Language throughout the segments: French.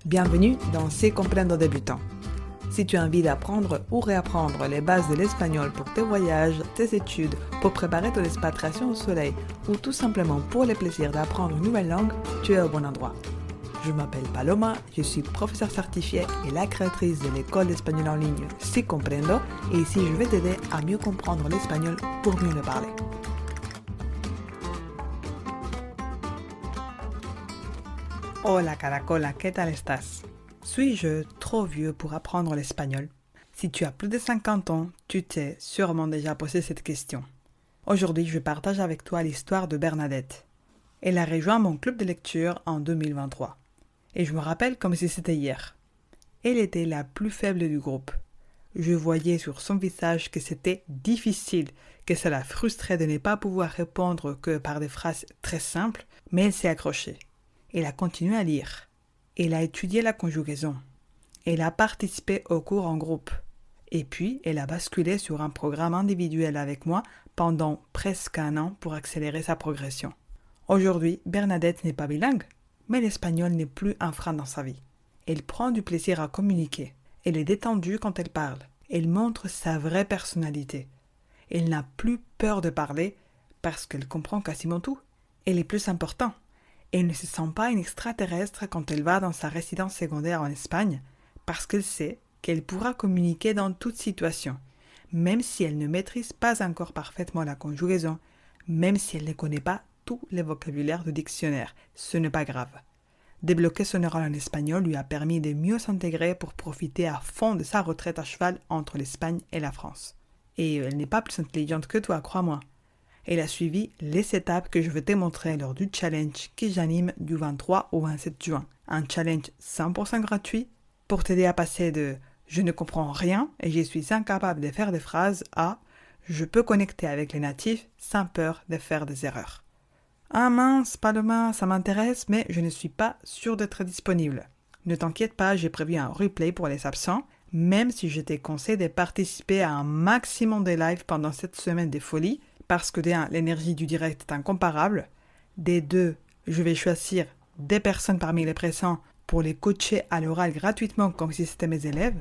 Bienvenue dans C'est Comprendo débutant. Si tu as envie d'apprendre ou réapprendre les bases de l'espagnol pour tes voyages, tes études, pour préparer ton expatriation au soleil ou tout simplement pour le plaisir d'apprendre une nouvelle langue, tu es au bon endroit. Je m'appelle Paloma, je suis professeure certifiée et la créatrice de l'école d'espagnol en ligne Si Comprendo, et ici je vais t'aider à mieux comprendre l'espagnol pour mieux le parler. Hola Caracola, ¿qué tal estás? Suis-je trop vieux pour apprendre l'espagnol? Si tu as plus de 50 ans, tu t'es sûrement déjà posé cette question. Aujourd'hui, je partage avec toi l'histoire de Bernadette. Elle a rejoint mon club de lecture en 2023. Et je me rappelle comme si c'était hier. Elle était la plus faible du groupe. Je voyais sur son visage que c'était difficile, que ça la frustrait de ne pas pouvoir répondre que par des phrases très simples, mais elle s'est accrochée. Elle a continué à lire. Elle a étudié la conjugaison. Elle a participé aux cours en groupe. Et puis, elle a basculé sur un programme individuel avec moi pendant presque un an pour accélérer sa progression. Aujourd'hui, Bernadette n'est pas bilingue, mais l'espagnol n'est plus un frein dans sa vie. Elle prend du plaisir à communiquer. Elle est détendue quand elle parle. Elle montre sa vraie personnalité. Elle n'a plus peur de parler parce qu'elle comprend quasiment tout. Et le plus important, elle ne se sent pas une extraterrestre quand elle va dans sa résidence secondaire en Espagne parce qu'elle sait qu'elle pourra communiquer dans toute situation, même si elle ne maîtrise pas encore parfaitement la conjugaison, même si elle ne connaît pas tout le vocabulaire du dictionnaire. Ce n'est pas grave. Débloquer son oral en espagnol lui a permis de mieux s'intégrer pour profiter à fond de sa retraite à cheval entre l'Espagne et la France. Et elle n'est pas plus intelligente que toi, crois-moi. Elle a suivi les étapes que je vais te montrer lors du challenge que j'anime du 23 au 27 juin. Un challenge 100% gratuit pour t'aider à passer de « je ne comprends rien et je suis incapable de faire des phrases » à « je peux connecter avec les natifs sans peur de faire des erreurs ». Ah mince, Paloma, ça m'intéresse, mais je ne suis pas sûre d'être disponible. Ne t'inquiète pas, j'ai prévu un replay pour les absents, même si je te conseille de participer à un maximum de lives pendant cette semaine de folie, parce que d'1, l'énergie du direct est incomparable, d'2, je vais choisir des personnes parmi les présents pour les coacher à l'oral gratuitement comme si c'était mes élèves,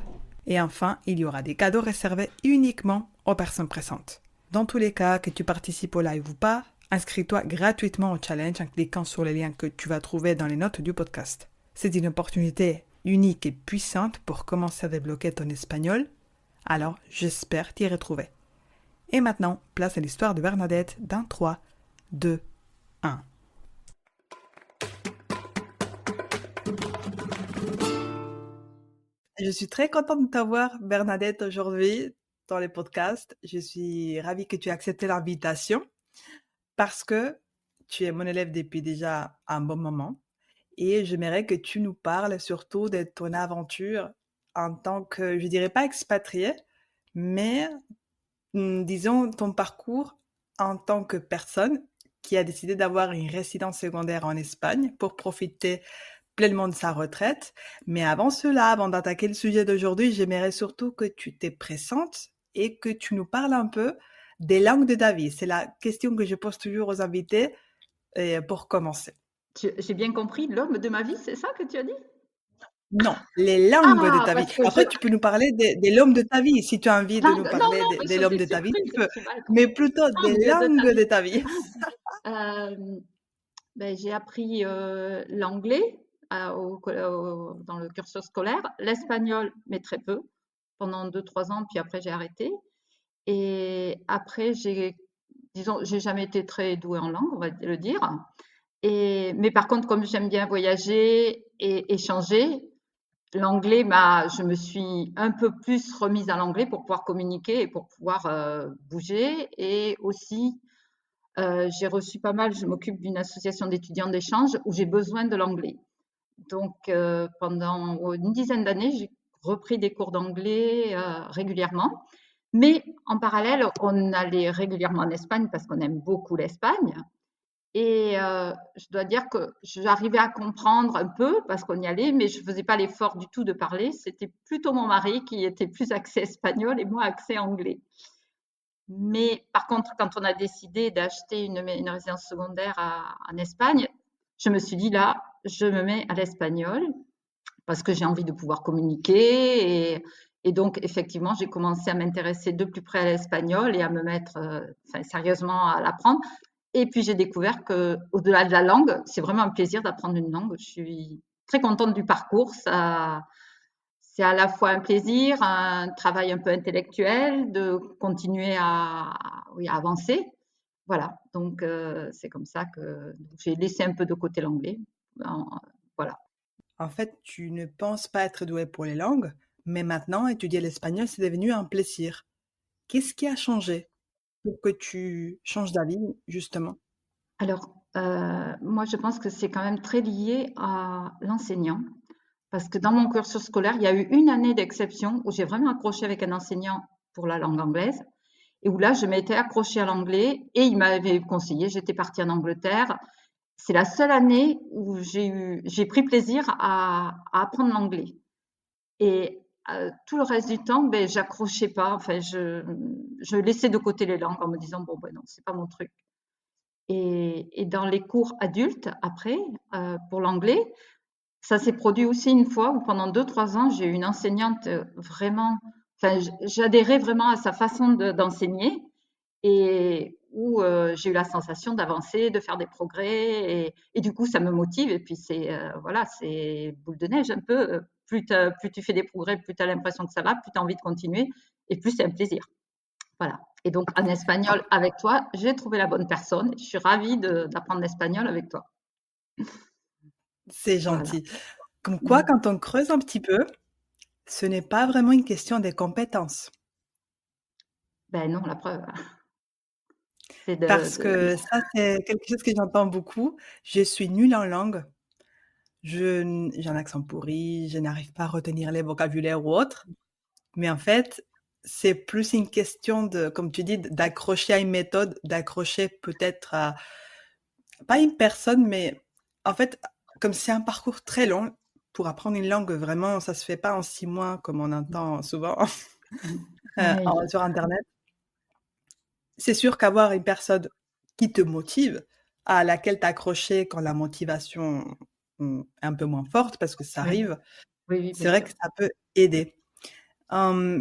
et enfin, il y aura des cadeaux réservés uniquement aux personnes présentes. Dans tous les cas, que tu participes au live ou pas, inscris-toi gratuitement au challenge en cliquant sur les liens que tu vas trouver dans les notes du podcast. C'est une opportunité unique et puissante pour commencer à débloquer ton espagnol, alors j'espère t'y retrouver. Et maintenant, place à l'histoire de Bernadette dans 3, 2, 1. Je suis très contente de t'avoir, Bernadette, aujourd'hui dans les podcasts. Je suis ravie que tu aies accepté l'invitation parce que tu es mon élève depuis déjà un bon moment et j'aimerais que tu nous parles surtout de ton aventure en tant que, je dirais pas expatriée, mais disons ton parcours en tant que personne qui a décidé d'avoir une résidence secondaire en Espagne pour profiter pleinement de sa retraite. Mais avant cela, avant d'attaquer le sujet d'aujourd'hui, j'aimerais surtout que tu te présentes et que tu nous parles un peu des langues de ta vie. C'est la question que je pose toujours aux invités pour commencer. J'ai bien compris, l'homme de ma vie, c'est ça que tu as dit? Non, les langues de Ah, ta vie. parce que Après, tu peux nous parler de l'homme de ta vie. Si tu as envie de nous non, parler non, de l'homme j'étais de ta vie, tu surprise, peux. j'ai mal Mais compris. plutôt des Langue de ta langues de vie. ta vie. J'ai appris l'anglais dans le cursus scolaire, l'espagnol, mais très peu, pendant 2-3 ans, puis après j'ai arrêté. Et après, j'ai jamais été très douée en langue, on va le dire. Mais par contre, comme j'aime bien voyager et échanger, je me suis un peu plus remise à l'anglais pour pouvoir communiquer et pour pouvoir bouger. Et aussi, j'ai reçu pas mal, je m'occupe d'une association d'étudiants d'échange où j'ai besoin de l'anglais. Donc, pendant une dizaine d'années, j'ai repris des cours d'anglais régulièrement. Mais en parallèle, on allait régulièrement en Espagne parce qu'on aime beaucoup l'Espagne. Et je dois dire que j'arrivais à comprendre un peu parce qu'on y allait, mais je faisais pas l'effort du tout de parler. C'était plutôt mon mari qui était plus axé espagnol et moi axé anglais. Mais par contre, quand on a décidé d'acheter une résidence secondaire en Espagne, je me suis dit là, je me mets à l'espagnol parce que j'ai envie de pouvoir communiquer et donc effectivement, j'ai commencé à m'intéresser de plus près à l'espagnol et à me mettre, enfin sérieusement à l'apprendre et puis j'ai découvert que au-delà de la langue, c'est vraiment un plaisir d'apprendre une langue. Je suis très contente du parcours, ça c'est à la fois un plaisir, un travail un peu intellectuel de continuer oui, à avancer. Voilà, donc c'est comme ça que j'ai laissé un peu de côté l'anglais. En- Voilà. En fait, tu ne penses pas être doué pour les langues, mais maintenant, étudier l'espagnol, c'est devenu un plaisir. Qu'est-ce qui a changé pour que tu changes d'avis, justement? Alors, moi, je pense que c'est quand même très lié à l'enseignant, parce que dans mon cursus scolaire, il y a eu une année d'exception où j'ai vraiment accroché avec un enseignant pour la langue anglaise, et où là, je m'étais accrochée à l'anglais, et il m'avait conseillé, j'étais partie en Angleterre. C'est la seule année où j'ai pris plaisir à apprendre l'anglais. Et tout le reste du temps, ben, j'accrochais pas. Enfin, je laissais de côté les langues en me disant, bon, ben non, c'est pas mon truc. Et dans les cours adultes, après, pour l'anglais, ça s'est produit aussi une fois où pendant 2, 3 ans, j'ai eu une enseignante vraiment, enfin, j'adhérais vraiment à sa façon d'enseigner et où j'ai eu la sensation d'avancer, de faire des progrès et du coup, ça me motive et puis c'est, voilà, c'est boule de neige un peu. Plus tu fais des progrès, plus tu as l'impression que ça va, plus tu as envie de continuer et plus c'est un plaisir. Voilà. Et donc, en Ah, espagnol, avec toi, j'ai trouvé la bonne personne. Je suis ravie d'apprendre l'espagnol avec toi. c'est Voilà. gentil. Comme quoi, Mm. quand on creuse un petit peu, ce n'est pas vraiment une question des compétences. Ben non, la preuve, c'est Parce que ça, c'est quelque chose que j'entends beaucoup. Je suis nulle en langue. J'ai un accent pourri, je n'arrive pas à retenir les vocabulaires ou autres. Mais en fait, c'est plus une question de, comme tu dis, d'accrocher à une méthode, d'accrocher peut-être à, pas une personne, mais en fait, comme c'est un parcours très long, pour apprendre une langue, vraiment, ça se fait pas en 6 mois, comme on entend souvent oui, sur Internet. C'est sûr qu'avoir une personne qui te motive, à laquelle t'accrocher quand la motivation est un peu moins forte, parce que ça oui, arrive, oui, oui, c'est bien vrai sûr. que ça peut aider.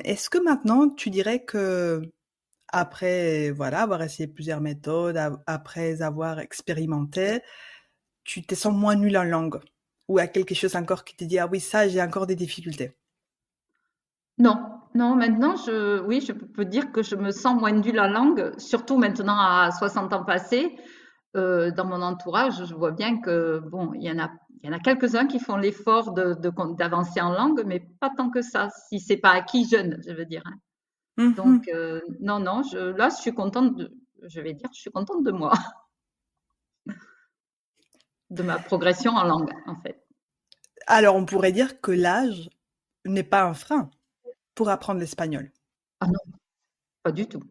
Est-ce que maintenant, tu dirais que après, voilà, avoir essayé plusieurs méthodes, après avoir expérimenté, tu te sens moins nul en langue? Ou à quelque chose encore qui te dit, ah oui, ça, j'ai encore des difficultés. Non, non, maintenant, oui, je peux dire que je me sens moins nulle en langue, surtout maintenant à 60 ans passés. Dans mon entourage, je vois bien que, bon, il y en a quelques-uns qui font l'effort d'avancer en langue, mais pas tant que ça, si c'est pas acquis jeune, je veux dire, hein. Donc, Mhm. non, non, là, je vais dire, je suis contente de moi, de ma progression en langue, en fait. Alors, on pourrait dire que l'âge n'est pas un frein pour apprendre l'espagnol. Ah non, pas du tout.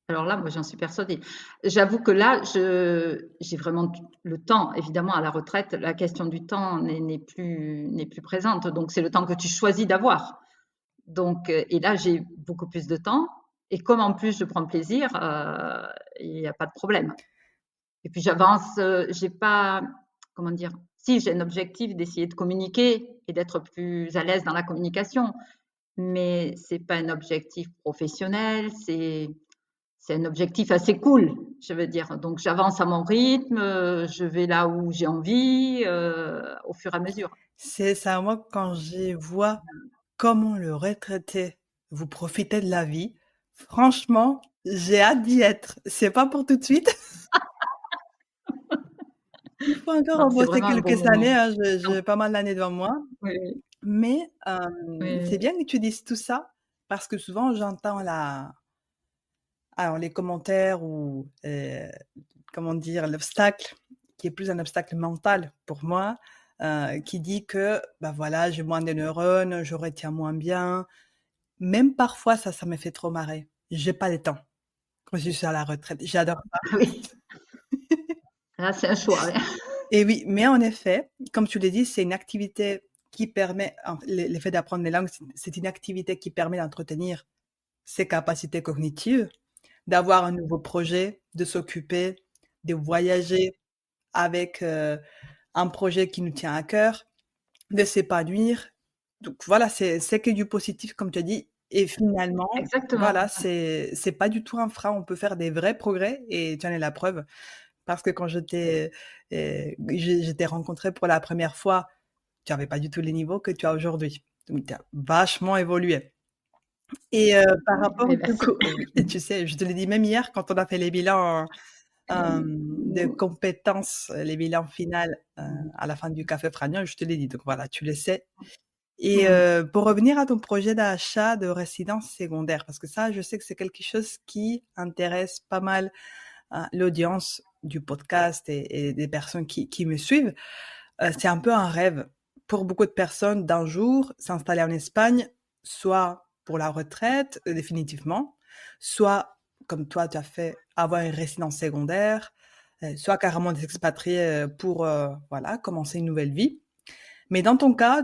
Alors là, moi, j'en suis persuadée. J'avoue que là, j'ai vraiment le temps. Évidemment, à la retraite, la question du temps n'est plus présente. Donc, c'est le temps que tu choisis d'avoir. Donc, et là, j'ai beaucoup plus de temps. Et comme en plus, je prends plaisir, il n'y a pas de problème. Et puis, j'avance. J'ai pas, comment dire, si j'ai un objectif d'essayer de communiquer et d'être plus à l'aise dans la communication, mais c'est pas un objectif professionnel. C'est un objectif assez cool, je veux dire. Donc j'avance à mon rythme, je vais là où j'ai envie, au fur et à mesure. C'est ça, moi, quand je vois comment le retraité vous profitez de la vie, franchement, j'ai hâte d'y être. C'est pas pour tout de suite. Il faut Non, encore c'est bosser vraiment un bon quelques moment. années, hein, Donc, j'ai pas mal d'années devant moi. oui, Mais c'est oui, bien que tu dises tout ça, parce que souvent j'entends alors les commentaires ou comment dire, l'obstacle, qui est plus un obstacle mental pour moi, qui dit que bah voilà, j'ai moins de neurones, je retiens moins bien. Même parfois, ça me fait trop marrer. J'ai pas le temps quand je suis à la retraite. J'adore ça. oui. Là, c'est un choix, hein. Et oui, mais en effet, comme tu l'as dit, c'est une activité qui permet, l'effet d'apprendre les langues, c'est une activité qui permet d'entretenir ses capacités cognitives, d'avoir un nouveau projet, de s'occuper, de voyager avec un projet qui nous tient à cœur. de s'épanouir. Donc voilà, c'est que du positif, comme tu as dit. Et finalement, Exactement. voilà, c'est pas du tout un frein. On peut faire des vrais progrès et tu en es la preuve. Parce que quand je t'ai rencontré pour la première fois, tu avais pas du tout les niveaux que tu as aujourd'hui. Donc tu as vachement évolué. Et par rapport Mais du merci. coup, oui, et tu sais, je te l'ai dit même hier quand on a fait les bilans de compétences, les bilans final à la fin du café Fragnon, je te l'ai dit. Donc voilà, tu le sais. Et Mm. pour revenir à ton projet d'achat de résidence secondaire, parce que ça, je sais que c'est quelque chose qui intéresse pas mal l'audience du podcast et des personnes qui me suivent. C'est un peu un rêve pour beaucoup de personnes d'un jour s'installer en Espagne, soit pour la retraite définitivement, soit comme toi tu as fait avoir une résidence secondaire, soit carrément des expatriés pour voilà commencer une nouvelle vie. Mais dans ton cas,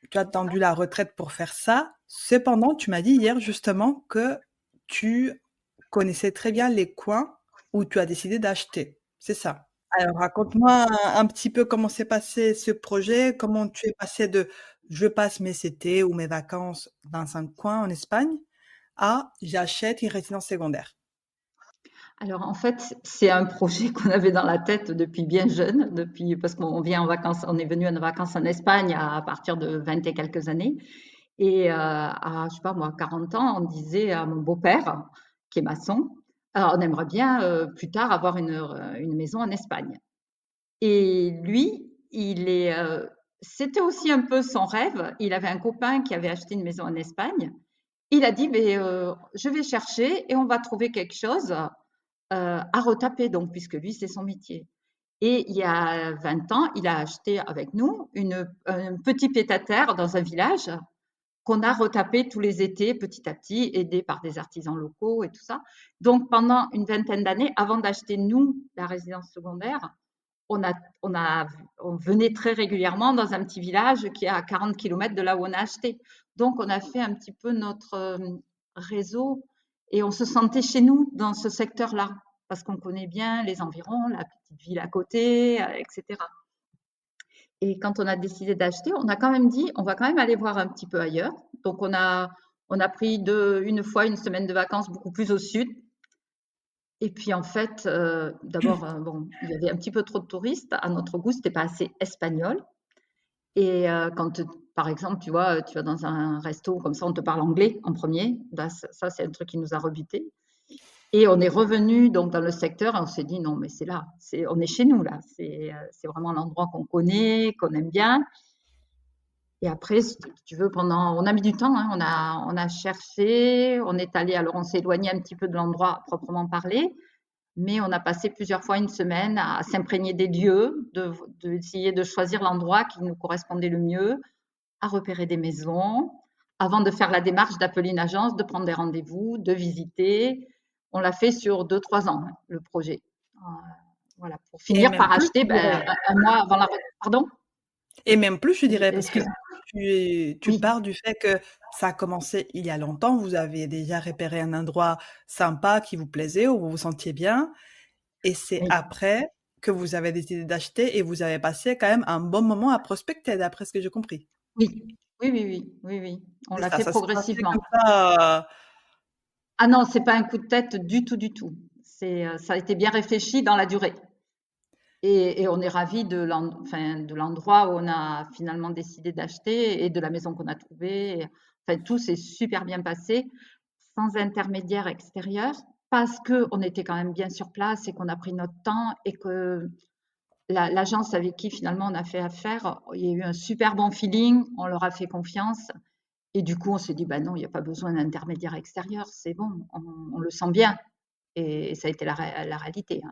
tu as attendu la retraite pour faire ça. Cependant, tu m'as dit hier justement que tu connaissais très bien les coins où tu as décidé d'acheter. C'est ça? Alors raconte-moi un petit peu comment s'est passé ce projet, comment tu es passé de je passe mes CT ou mes vacances dans un coin en Espagne à j'achète une résidence secondaire. Alors en fait, c'est un projet qu'on avait dans la tête depuis bien jeune, depuis parce qu'on vient en vacances, on est venu en vacances en Espagne à partir de 20 et quelques années. Et à, je sais pas moi, 40 ans, on disait à mon beau-père, qui est maçon, alors on aimerait bien plus tard avoir une maison en Espagne. Et lui, c'était aussi un peu son rêve. Il avait un copain qui avait acheté une maison en Espagne. Il a dit, mais je vais chercher et on va trouver quelque chose à retaper, donc, puisque lui, c'est son métier. Et il y a 20 ans, il a acheté avec nous un petit pied-à-terre dans un village qu'on a retapé tous les étés petit à petit, aidé par des artisans locaux et tout ça. Donc pendant une vingtaine d'années, avant d'acheter nous la résidence secondaire, on, a, on, a, on venait très régulièrement dans un petit village qui est à 40 km de là où on a acheté. Donc on a fait un petit peu notre réseau et on se sentait chez nous dans ce secteur-là parce qu'on connaît bien les environs, la petite ville à côté, etc. Et quand on a décidé d'acheter, on a quand même dit, on va quand même aller voir un petit peu ailleurs. Donc on a pris une fois une semaine de vacances beaucoup plus au sud. Et puis en fait, d'abord, bon, il y avait un petit peu trop de touristes. À notre goût, c'était pas assez espagnol. Et quand, par exemple, tu vois, tu vas dans un resto comme ça, on te parle anglais en premier. Bah, ça, c'est un truc qui nous a rebutés. Et on est revenu donc dans le secteur et on s'est dit non, mais c'est là, on est chez nous là. C'est vraiment l'endroit qu'on connaît, qu'on aime bien. Et après, si tu veux, on a mis du temps, hein, on a cherché, on est allé, alors on s'est éloigné un petit peu de l'endroit proprement parlé, mais on a passé plusieurs fois une semaine à s'imprégner des lieux, d'essayer de choisir l'endroit qui nous correspondait le mieux, à repérer des maisons, avant de faire la démarche d'appeler une agence, de prendre des rendez-vous, de visiter. On l'a fait sur 2, 3 ans, hein, le projet. Voilà, pour Et finir même par plus, acheter je ben, dirais. un mois avant la... Pardon? Et même plus, je dirais, parce que Excuse. tu Oui, pars du fait que ça a commencé il y a longtemps, vous avez déjà repéré un endroit sympa qui vous plaisait, où vous vous sentiez bien, et c'est oui. après que vous avez décidé d'acheter et vous avez passé quand même un bon moment à prospecter, d'après ce que j'ai compris. Oui, oui, oui, oui, oui, oui. On C'est l'a ça, fait ça s'est passé progressivement. comme ça. Ah non, c'est pas un coup de tête du tout, du tout. Ça a été bien réfléchi dans la durée. Et on est ravis enfin, de l'endroit où on a finalement décidé d'acheter et de la maison qu'on a trouvée. Enfin, tout s'est super bien passé, sans intermédiaire extérieur, parce qu'on était quand même bien sur place et qu'on a pris notre temps et que l'agence avec qui finalement on a fait affaire, il y a eu un super bon feeling, on leur a fait confiance. Et du coup, on s'est dit, bah non, il n'y a pas besoin d'intermédiaire extérieur, c'est bon, on le sent bien. Et ça a été la réalité, hein.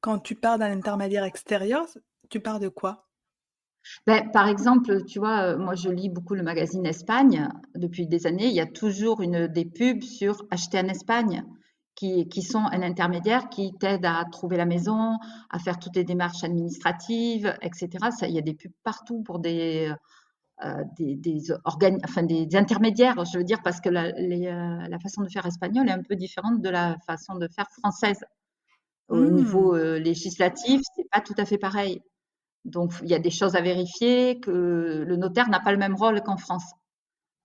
Quand tu pars d'un intermédiaire extérieur, tu pars de quoi? Ben, par exemple, tu vois, moi je lis beaucoup le magazine Espagne depuis des années. Il y a toujours des pubs sur acheter en Espagne qui sont un intermédiaire qui t'aide à trouver la maison, à faire toutes les démarches administratives, etc. Ça, il y a des pubs partout pour enfin, des intermédiaires, je veux dire, parce que la façon de faire espagnole est un peu différente de la façon de faire française. Au Hmm. niveau législatif, c'est pas tout à fait pareil. Donc, il y a des choses à vérifier, que le notaire n'a pas le même rôle qu'en France.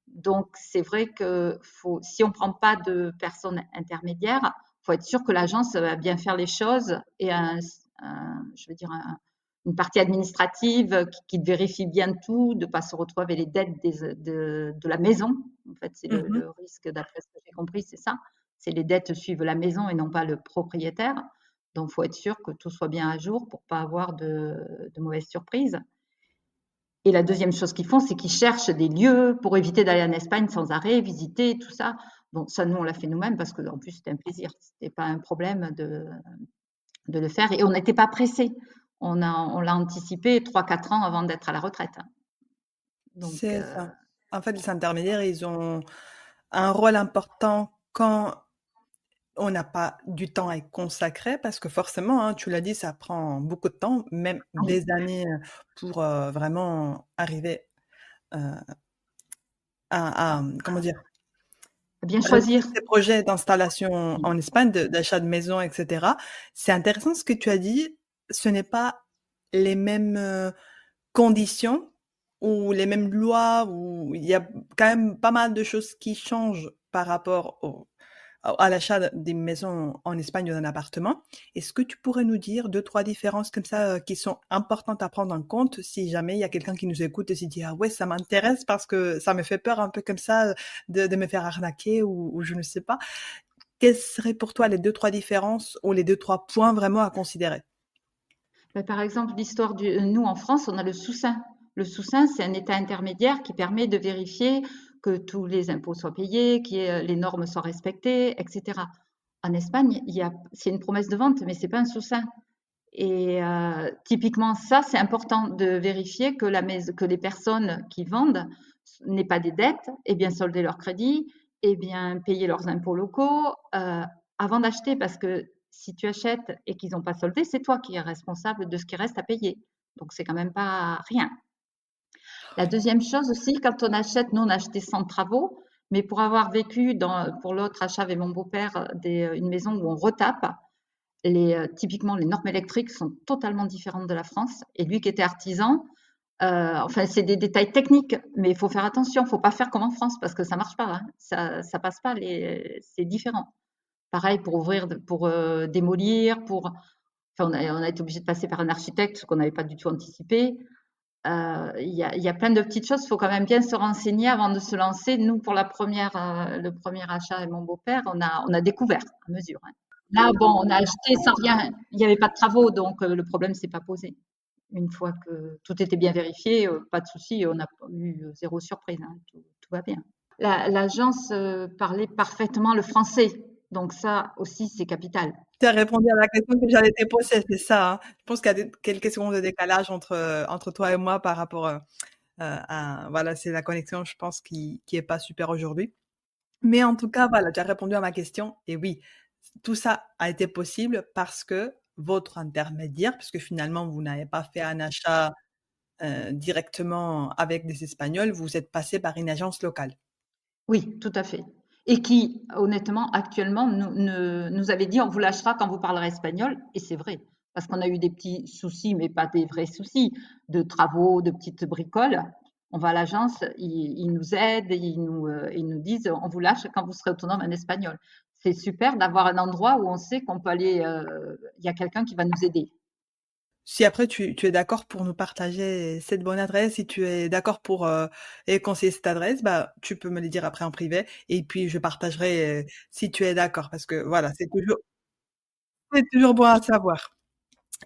Donc, c'est vrai que si on ne prend pas de personnes intermédiaires, il faut être sûr que l'agence va bien faire les choses et je veux dire, une partie administrative qui vérifie bien tout, de ne pas se retrouver avec les dettes de la maison. En fait, c'est Mhm. le risque, d'après ce que j'ai compris, c'est ça. C'est les dettes suivent la maison et non pas le propriétaire. Donc, il faut être sûr que tout soit bien à jour pour ne pas avoir de mauvaises surprises. Et la deuxième chose qu'ils font, c'est qu'ils cherchent des lieux pour éviter d'aller en Espagne sans arrêt, visiter, tout ça. Bon, ça, nous, on l'a fait nous-mêmes parce qu'en plus, c'était un plaisir. C'était pas un problème de le faire. Et on n'était pas pressé. On l'a anticipé 3-4 ans avant d'être à la retraite. Donc, C'est ça. En fait, les intermédiaires, ils ont un rôle important quand on n'a pas du temps à y consacrer parce que forcément, hein, tu l'as dit, ça prend beaucoup de temps, même oui, des années pour vraiment arriver euh, comment dire, bien réussir choisir. ces projets d'installation en Espagne, d'achat de maison, etc. C'est intéressant ce que tu as dit. Ce n'est pas les mêmes conditions ou les mêmes lois, où il y a quand même pas mal de choses qui changent par rapport à l'achat d'une maison en Espagne ou d'un appartement. Est-ce que tu pourrais nous dire deux, trois différences comme ça qui sont importantes à prendre en compte si jamais il y a quelqu'un qui nous écoute et se dit ah ouais, ça m'intéresse parce que ça me fait peur un peu comme ça de me faire arnaquer ou je ne sais pas. Quelles seraient pour toi les deux, trois différences ou les deux, trois points vraiment à considérer? Par exemple, l'histoire nous, en France, on a le Soussain. Le Soussain, c'est un état intermédiaire qui permet de vérifier que tous les impôts soient payés, que les normes soient respectées, etc. En Espagne, c'est une promesse de vente, mais c'est pas un Soussain. Et typiquement, ça, c'est important de vérifier que les personnes qui vendent n'aient pas des dettes, et bien solder leur crédit, et bien payer leurs impôts locaux avant d'acheter, parce que si tu achètes et qu'ils n'ont pas soldé, c'est toi qui es responsable de ce qui reste à payer. Donc, c'est quand même pas rien. La deuxième chose aussi, quand on achète, nous on a acheté sans travaux, mais pour avoir vécu pour l'autre achat avec mon beau-père une maison où on retape, typiquement, les normes électriques sont totalement différentes de la France. Et lui qui était artisan, enfin, c'est des détails techniques, mais il faut faire attention. Il ne faut pas faire comme en France parce que ça ne marche pas. Hein. Ça passe pas. C'est différent. Pareil pour ouvrir, pour démolir, enfin, on a été obligé de passer par un architecte, ce qu'on n'avait pas du tout anticipé. Il y a plein de petites choses. Il faut quand même bien se renseigner avant de se lancer. Nous, pour le premier achat avec mon beau-père, on a découvert à mesure. Hein. Là, bon, on a acheté sans rien. Il n'y avait pas de travaux, donc le problème s'est pas posé. Une fois que tout était bien vérifié, pas de souci, on n'a eu zéro surprise. Hein, tout va bien. L'agence parlait parfaitement le français, donc ça aussi, c'est capital. Tu as répondu à la question que j'allais te poser, c'est ça, hein. Je pense qu'il y a quelques secondes de décalage entre toi et moi par rapport voilà, c'est la connexion, je pense, qui est pas super aujourd'hui. Mais en tout cas, voilà, tu as répondu à ma question. Et oui, tout ça a été possible parce que votre intermédiaire, puisque finalement, vous n'avez pas fait un achat directement avec des Espagnols, vous êtes passé par une agence locale. Oui, tout à fait. Et qui, honnêtement, actuellement, nous avait dit on vous lâchera quand vous parlerez espagnol. Et c'est vrai, parce qu'on a eu des petits soucis, mais pas des vrais soucis, de travaux, de petites bricoles. On va à l'agence, ils nous aident, ils nous disent on vous lâche quand vous serez autonome en espagnol. C'est super d'avoir un endroit où on sait qu'on peut aller, il y a quelqu'un qui va nous aider. Si après tu es d'accord pour nous partager cette bonne adresse, si tu es d'accord pour conseiller cette adresse, bah tu peux me le dire après en privé et puis je partagerai si tu es d'accord parce que voilà, c'est toujours bon à savoir.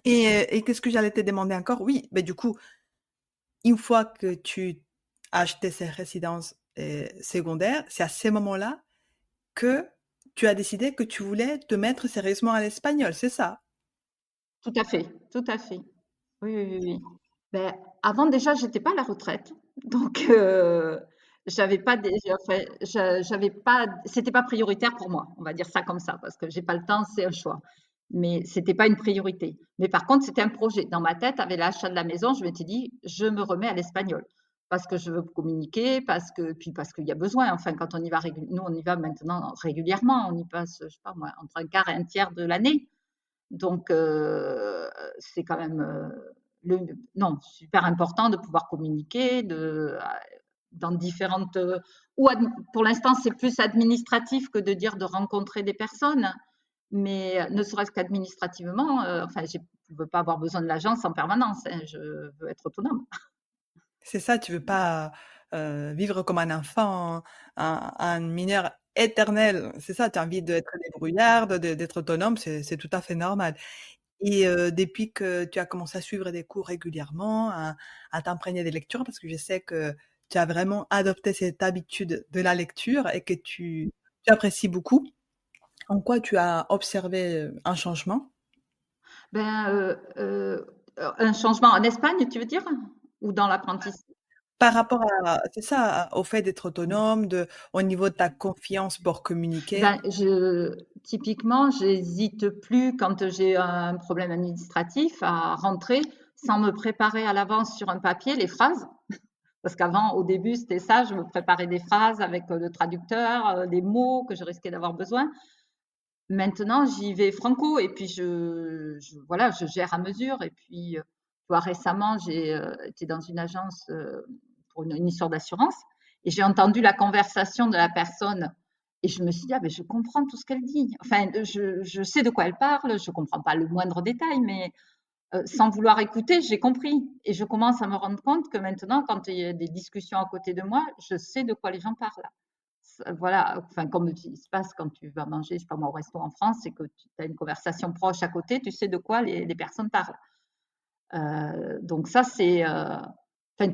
Et qu'est-ce que j'allais te demander encore? Oui, mais du coup, une fois que tu as acheté ces résidences secondaires, c'est à ces moments-là que tu as décidé que tu voulais te mettre sérieusement à l'espagnol, c'est ça? Tout à fait, tout à fait. Oui, oui, oui, oui. Ben, avant déjà, j'étais pas à la retraite, donc j'avais pas enfin, j'avais pas, c'était pas prioritaire pour moi, on va dire ça comme ça, parce que j'ai pas le temps, c'est un choix. Mais c'était pas une priorité. Mais par contre, c'était un projet. Dans ma tête, avec l'achat de la maison, je m'étais dit, je me remets à l'espagnol parce que je veux communiquer, parce qu'il y a besoin. Enfin, quand on y va, nous, on y va maintenant régulièrement. On y passe, je sais pas moi, entre un quart et un tiers de l'année. Donc, c'est quand même non, super important de pouvoir communiquer dans différentes. Pour l'instant, c'est plus administratif que de dire de rencontrer des personnes, mais ne serait-ce qu'administrativement, enfin, je ne veux pas avoir besoin de l'agence en permanence, hein, je veux être autonome. C'est ça, tu veux pas vivre comme un enfant, un mineur éternel. C'est ça, tu as envie d'être débrouillarde, d'être autonome, c'est tout à fait normal. Et depuis que tu as commencé à suivre des cours régulièrement, à t'imprégner des lectures, parce que je sais que tu as vraiment adopté cette habitude de la lecture et que tu apprécies beaucoup, en quoi tu as observé un changement Ben, un changement en Espagne, tu veux dire? Ou dans l'apprentissage? par rapport à, c'est ça, au fait d'être autonome, au niveau de ta confiance pour communiquer? Ben, typiquement, j'hésite plus quand j'ai un problème administratif à rentrer sans me préparer à l'avance sur un papier les phrases. Parce qu'avant, au début, c'était ça, je me préparais des phrases avec le traducteur, des mots que je risquais d'avoir besoin. Maintenant, j'y vais franco et puis voilà, je gère à mesure. Et puis, récemment, j'ai été dans une agence pour une histoire d'assurance et j'ai entendu la conversation de la personne et je me suis dit, ah, ben, je comprends tout ce qu'elle dit. Enfin, je sais de quoi elle parle, je comprends pas le moindre détail, mais sans vouloir écouter, j'ai compris. Et je commence à me rendre compte que maintenant, quand il y a des discussions à côté de moi, je sais de quoi les gens parlent. Voilà, enfin, comme il se passe quand tu vas manger, je sais pas moi, au resto en France, c'est que tu as une conversation proche à côté, tu sais de quoi les personnes parlent. Donc ça, enfin,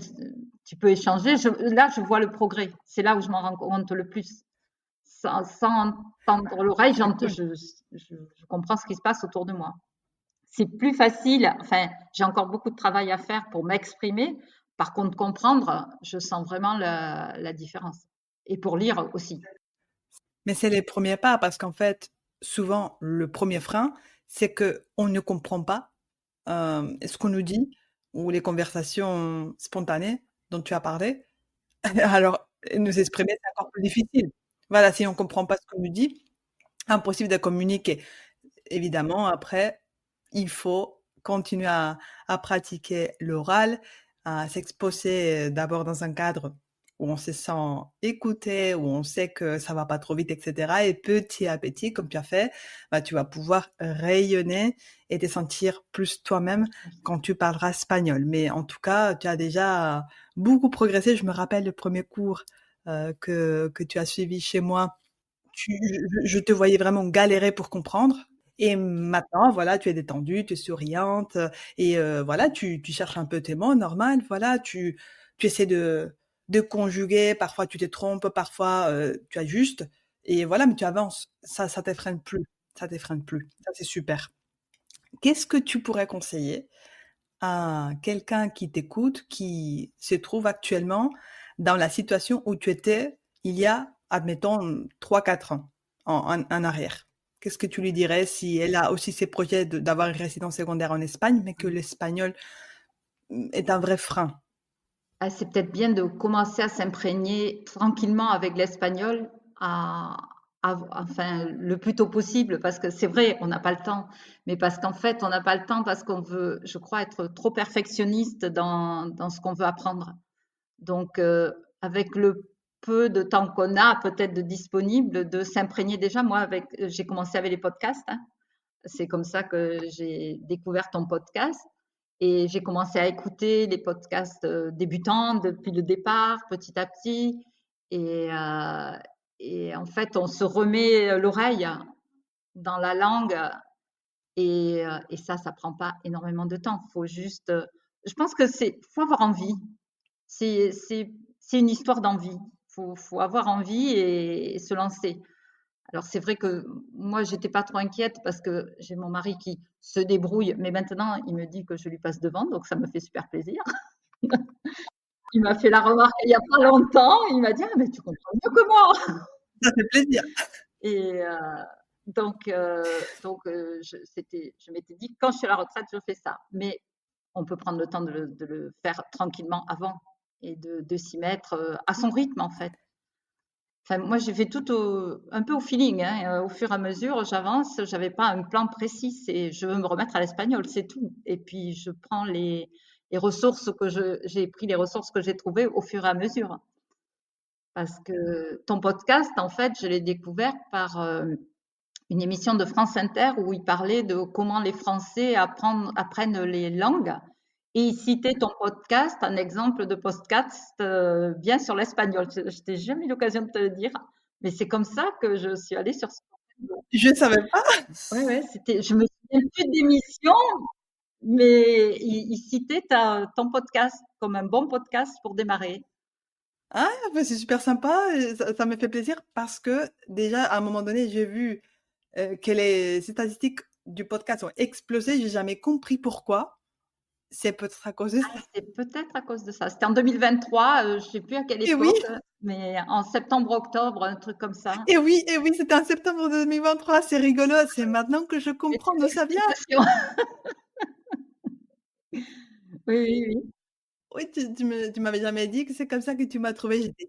tu peux échanger. Là, je vois le progrès. C'est là où je m'en rends compte le plus. Sans entendre l'oreille, C'est cool. je comprends ce qui se passe autour de moi. C'est plus facile. Enfin, j'ai encore beaucoup de travail à faire pour m'exprimer. Par contre, comprendre, je sens vraiment la différence. Et pour lire aussi. Mais c'est les premiers pas parce qu'en fait, souvent, le premier frein, c'est que on ne comprend pas ce qu'on nous dit ou les conversations spontanées dont tu as parlé. Alors, nous exprimer, c'est encore plus difficile. Voilà, si on comprend pas ce qu'on nous dit, impossible de communiquer. Évidemment, après, il faut continuer à pratiquer l'oral, à s'exposer d'abord dans un cadre où on se sent écouté, où on sait que ça va pas trop vite, etc. Et petit à petit, comme tu as fait, bah, tu vas pouvoir rayonner et te sentir plus toi-même quand tu parleras espagnol. Mais en tout cas, tu as déjà beaucoup progressé. Je me rappelle le premier cours que tu as suivi chez moi. Je te voyais vraiment galérer pour comprendre. Et maintenant, voilà, tu es détendue, tu es souriante, et voilà, tu cherches un peu tes mots, normal, voilà, tu essaies de conjuguer, parfois tu te trompes, parfois tu ajustes, et voilà, mais tu avances. Ça t'effraie plus, ça t'effraie plus. Ça, c'est super. Qu'est-ce que tu pourrais conseiller à quelqu'un qui t'écoute, qui se trouve actuellement dans la situation où tu étais il y a, admettons, 3 4 ans en arrière? Qu'est-ce que tu lui dirais si elle a aussi ses projets d'avoir une résidence secondaire en Espagne, mais que l'espagnol est un vrai frein? Ah, c'est peut-être bien de commencer à s'imprégner tranquillement avec l'espagnol, à, enfin, le plus tôt possible, parce que c'est vrai, on n'a pas le temps, mais parce qu'en fait, on n'a pas le temps parce qu'on veut, je crois, être trop perfectionniste dans ce qu'on veut apprendre. Donc, avec le peu de temps qu'on a, peut-être de disponible, de s'imprégner déjà. Moi, j'ai commencé avec les podcasts, hein. C'est comme ça que j'ai découvert ton podcast et j'ai commencé à écouter les podcasts débutants depuis le départ, petit à petit. Et, euh, et en fait, on se remet l'oreille dans la langue et ça prend pas énormément de temps. Faut juste, je pense que faut avoir envie. C'est, c'est, c'est une histoire d'envie. Faut avoir envie et se lancer. Alors c'est vrai que moi j'étais pas trop inquiète parce que j'ai mon mari qui se débrouille, mais maintenant il me dit que je lui passe devant, donc ça me fait super plaisir. Il m'a fait la remarque il y a pas longtemps, il m'a dit ah mais tu comprends mieux que moi. Ça fait plaisir. Et je m'étais dit quand je suis à la retraite je fais ça, mais on peut prendre le temps de le faire tranquillement avant et de s'y mettre à son rythme en fait. Enfin, moi, j'ai fait tout un peu au feeling, hein. Au fur et à mesure, j'avance. J'avais pas un plan précis. C'est, je veux me remettre à l'espagnol, c'est tout. Et puis, je prends les ressources j'ai pris les ressources que j'ai trouvées au fur et à mesure. Parce que ton podcast, en fait, je l'ai découvert par une émission de France Inter où il parlait de comment les Français apprennent les langues. Et il citait ton podcast, un exemple de podcast bien sur l'espagnol. Je t'ai jamais eu l'occasion de te le dire, mais c'est comme ça que je suis allée sur ce podcast. Je ne savais pas. Ouais, ouais, je me souviens plus d'émission, mais il citait ton podcast comme un bon podcast pour démarrer. Ah, bah, c'est super sympa. Et ça me fait plaisir parce que déjà, à un moment donné, j'ai vu que les statistiques du podcast ont explosé. J'ai jamais compris pourquoi. C'est peut-être à cause de ça. Ah, c'est peut-être à cause de ça. C'était en 2023, je sais plus à quelle Et oui, époque, mais en septembre-octobre, un truc comme ça. et oui, c'était en septembre 2023. C'est rigolo. C'est maintenant que je Et comprends c'est d'où ça vient. l'explication. Oui, oui, oui. Oui, tu m'avais jamais dit que c'est comme ça que tu m'as trouvé. J'étais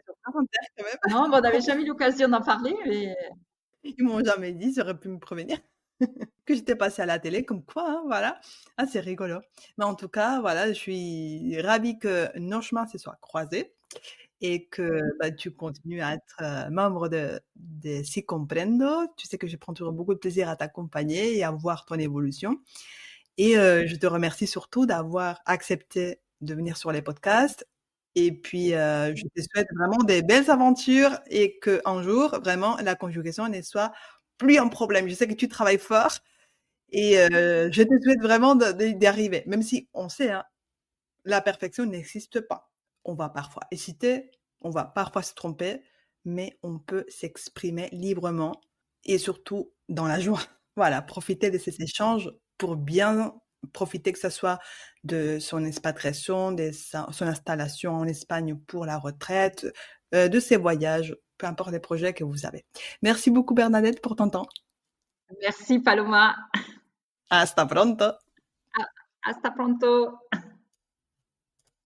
sur France Inter quand même. Non, mais on n'avait jamais eu l'occasion d'en parler, mais Ils m'ont jamais dit, ils auraient pu me prévenir que j'étais passée à la télé, comme quoi, hein, voilà. Ah, c'est rigolo. Mais en tout cas, voilà, je suis ravie que nos chemins se soient croisés et que bah, tu continues à être membre de Si Comprendo. Tu sais que je prends toujours beaucoup de plaisir à t'accompagner et à voir ton évolution. Et je te remercie surtout d'avoir accepté de venir sur les podcasts. Et puis, je te souhaite vraiment des belles aventures et qu'un jour, vraiment, la conjugaison ne soit plus un problème. Je sais que tu travailles fort et je te souhaite vraiment d'y arriver. Même si on sait, hein, la perfection n'existe pas. On va parfois hésiter, on va parfois se tromper, mais on peut s'exprimer librement et surtout dans la joie. Voilà, profiter de ces échanges pour bien profiter, que ce soit de son expatriation, de son installation en Espagne pour la retraite, de ses voyages, peu importe les projets que vous avez. Merci beaucoup Bernadette pour ton temps. merci Paloma. Hasta pronto. Hasta pronto.